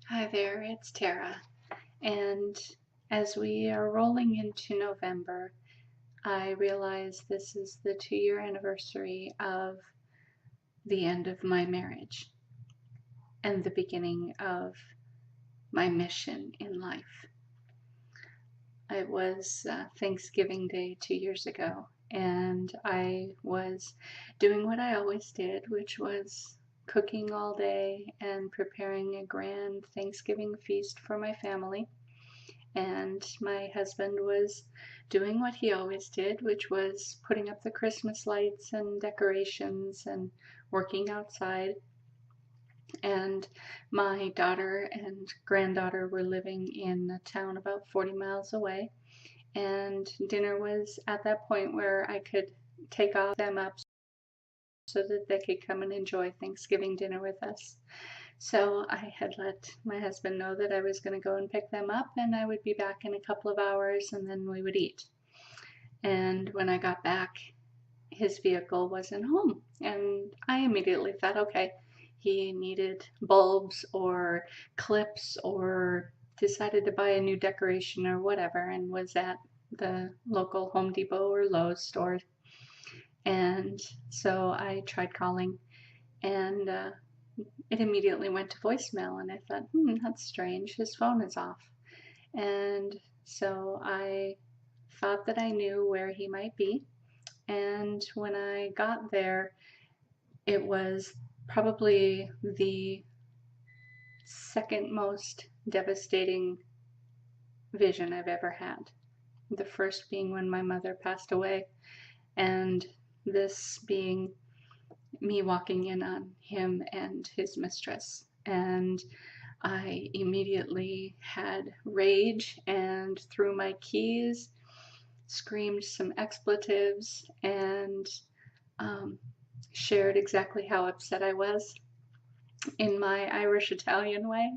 Hi there, it's Tara. And as we are rolling into November, I realize this is the 2-year anniversary of the end of my marriage and the beginning of my mission in life. It was Thanksgiving Day 2 years ago, and I was doing what I always did, which was cooking all day and preparing a grand Thanksgiving feast for my family. And my husband was doing what he always did, which was putting up the Christmas lights and decorations and working outside. And my daughter and granddaughter were living in a town about 40 miles away. And dinner was at that point where I could take off them up so that they could come and enjoy Thanksgiving dinner with us. So I had let my husband know that I was going to go and pick them up and I would be back in a couple of hours and then we would eat. And when I got back, his vehicle wasn't home. And I immediately thought, okay, he needed bulbs or clips or decided to buy a new decoration or whatever and was at the local Home Depot or Lowe's store. And so I tried calling and it immediately went to voicemail, and I thought, that's strange. His phone is off. And so I thought that I knew where he might be. And when I got there, it was probably the second most devastating vision I've ever had. The first being when my mother passed away, and this being me walking in on him and his mistress. And I immediately had rage and threw my keys, screamed some expletives, and shared exactly how upset I was in my Irish Italian way.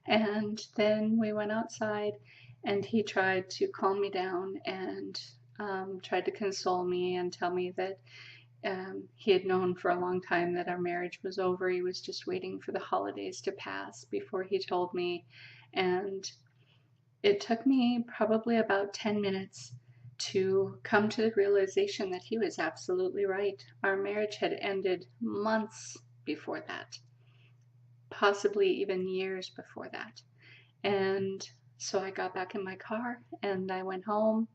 And then we went outside and he tried to calm me down and tried to console me and tell me that he had known for a long time that our marriage was over. He was just waiting for the holidays to pass before he told me. And it took me probably about 10 minutes to come to the realization that he was absolutely right. Our marriage had ended months before that, possibly even years before that. And so I got back in my car and I went home.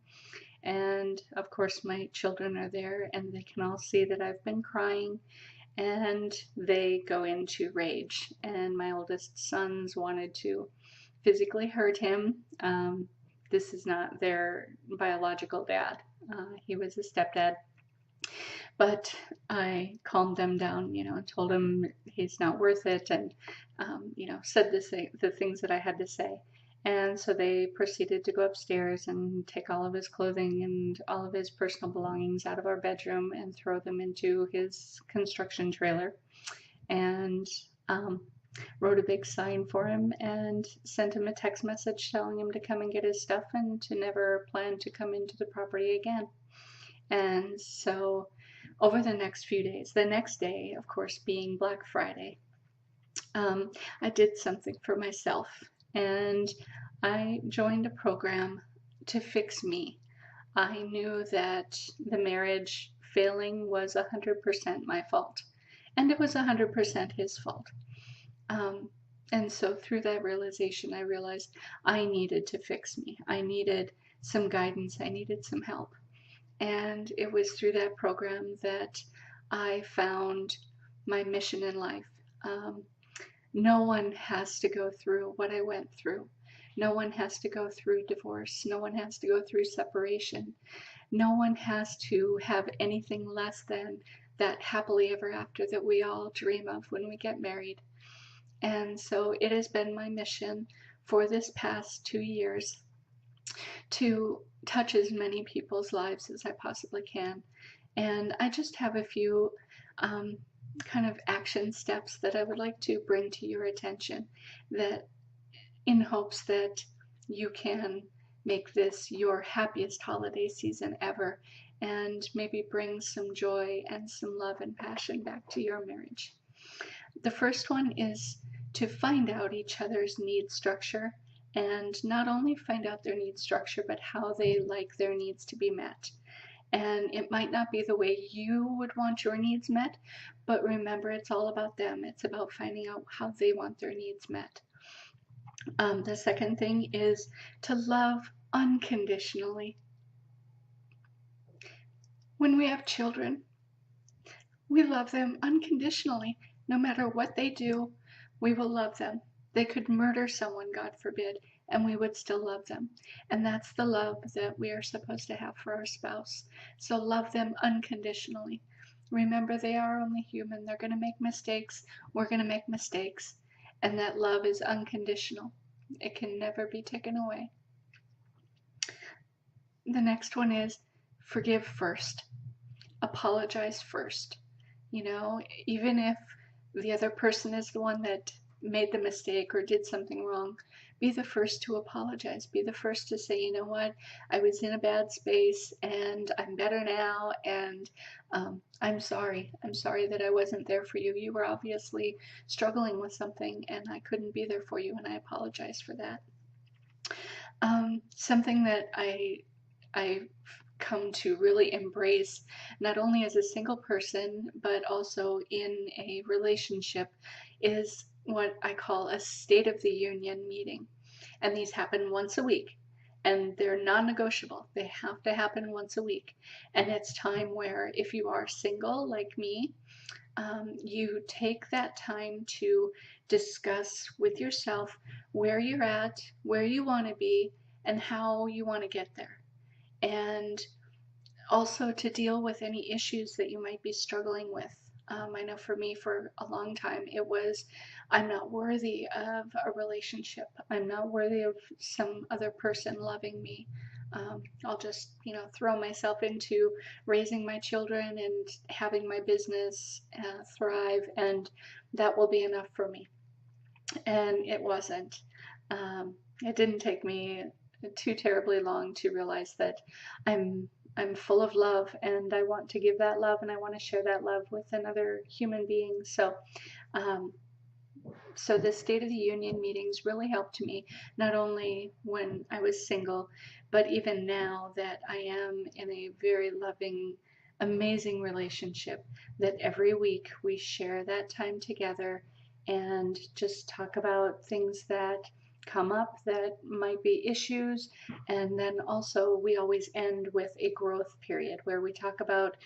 And of course, my children are there and they can all see that I've been crying. And they go into rage. And my oldest sons wanted to physically hurt him. This is not their biological dad. He was a stepdad. But I calmed them down, and told him he's not worth it, and said the things that I had to say. And so they proceeded to go upstairs and take all of his clothing and all of his personal belongings out of our bedroom and throw them into his construction trailer. And wrote a big sign for him and sent him a text message telling him to come and get his stuff and to never plan to come into the property again. And so over the next few days, the next day, of course, being Black Friday, I did something for myself and I joined a program to fix me. I knew that the marriage failing was 100% my fault, and it was 100% his fault. And so through that realization, I realized I needed to fix me. I needed some guidance. I needed some help. And it was through that program that I found my mission in life. No one has to go through what I went through. No one has to go through divorce. No one has to go through separation. No one has to have anything less than that happily ever after that we all dream of when we get married. And so it has been my mission for this past 2 years to touch as many people's lives as I possibly can. And I just have a few kind of action steps that I would like to bring to your attention, that in hopes that you can make this your happiest holiday season ever and maybe bring some joy and some love and passion back to your marriage. The first one is to find out each other's need structure, and not only find out their need structure, but how they like their needs to be met. And it might not be the way you would want your needs met, but remember, it's all about them. It's about finding out how they want their needs met. The second thing is to love unconditionally. When we have children, we love them unconditionally. No matter what they do, we will love them. They could murder someone, God forbid, and we would still love them. And that's the love that we are supposed to have for our spouse. So love them unconditionally. Remember, they are only human. They're going to make mistakes. We're going to make mistakes. And that love is unconditional. It can never be taken away. The next one is forgive first. Apologize first. You know, even if the other person is the one that made the mistake or did something wrong, be the first to apologize. Be the first to say, you know what, I was in a bad space and I'm better now, and I'm sorry. I'm sorry that I wasn't there for you. You were obviously struggling with something and I couldn't be there for you, and I apologize for that. Something that I come to really embrace, not only as a single person, but also in a relationship, is what I call a State of the Union meeting. And these happen once a week, and they're non-negotiable. They have to happen once a week. And it's time where, if you are single like me, you take that time to discuss with yourself where you're at, where you want to be, and how you want to get there. And also to deal with any issues that you might be struggling with. I know for me, for a long time, it was, I'm not worthy of a relationship. I'm not worthy of some other person loving me. I'll just, throw myself into raising my children and having my business thrive, and that will be enough for me. And it wasn't. It didn't take me too terribly long to realize that I'm full of love, and I want to give that love, and I want to share that love with another human being. So the State of the Union meetings really helped me, not only when I was single, but even now that I am in a very loving, amazing relationship, that every week we share that time together and just talk about things that come up that might be issues. And then also we always end with a growth period where we talk about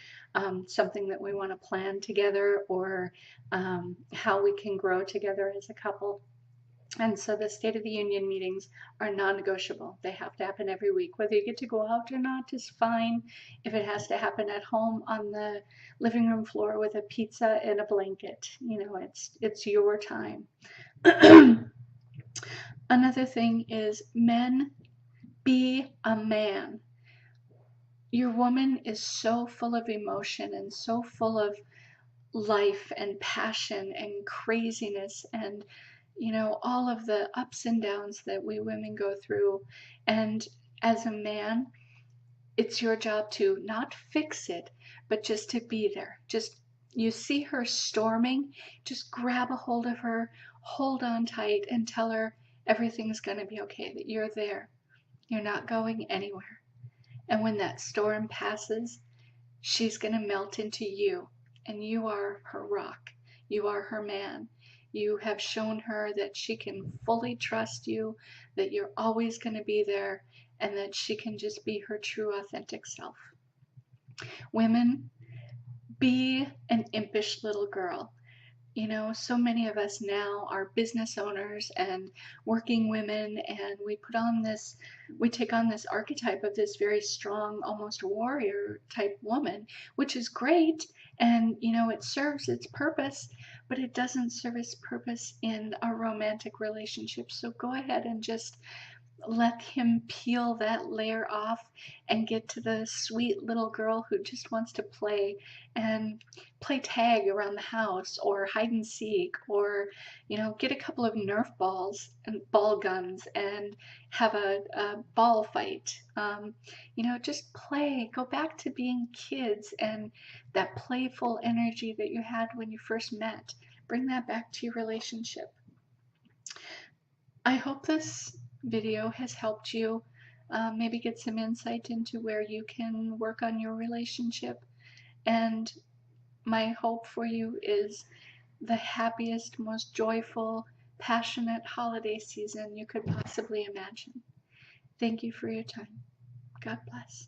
something that we want to plan together, or how we can grow together as a couple. And so the State of the Union meetings are non-negotiable. They have to happen every week. Whether you get to go out or not is fine. If it has to happen at home on the living room floor with a pizza and a blanket, it's your time. Another thing is, men, be a man. Your woman is so full of emotion and so full of life and passion and craziness and all of the ups and downs that we women go through. And as a man, it's your job to not fix it, but just to be there. Just, you see her storming, just grab a hold of her, hold on tight, and tell her everything's going to be okay, that you're there. You're not going anywhere. And when that storm passes, she's going to melt into you, and you are her rock. You are her man. You have shown her that she can fully trust you, that you're always going to be there, and that she can just be her true, authentic self. Women, be an impish little girl. So many of us now are business owners and working women, and we take on this archetype of this very strong, almost warrior type woman, which is great, and it serves its purpose, but it doesn't serve its purpose in a romantic relationship. So go ahead and just let him peel that layer off and get to the sweet little girl who just wants to play tag around the house, or hide and seek, or get a couple of Nerf balls and ball guns and have a ball fight. Just play. Go back to being kids and that playful energy that you had when you first met. Bring that back to your relationship. I hope this video has helped you maybe get some insight into where you can work on your relationship. And my hope for you is the happiest, most joyful, passionate holiday season you could possibly imagine. Thank you for your time. God bless.